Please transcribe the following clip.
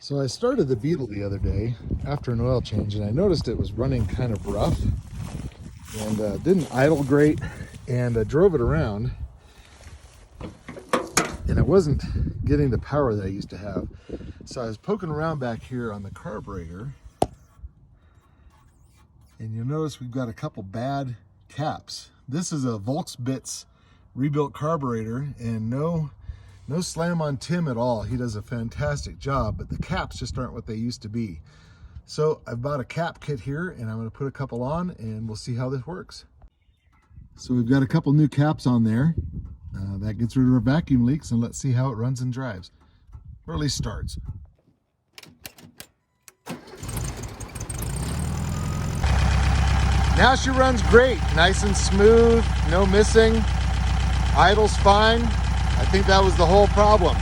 So I started the Beetle the other day after an oil change, and I noticed it was running kind of rough and didn't idle great, and I drove it around and it wasn't getting the power that I used to have. So I was poking around back here on the carburetor, and you'll notice we've got a couple bad caps. This is a Volksbits rebuilt carburetor, and no slam on Tim at all. He does a fantastic job, but the caps just aren't what they used to be. So I've bought a cap kit here, and I'm going to put a couple on, and we'll see how this works. So we've got a couple new caps on there. That gets rid of our vacuum leaks, and let's see how it runs and drives, or at least starts. Now she runs great, nice and smooth, no missing, idles fine. I think that was the whole problem.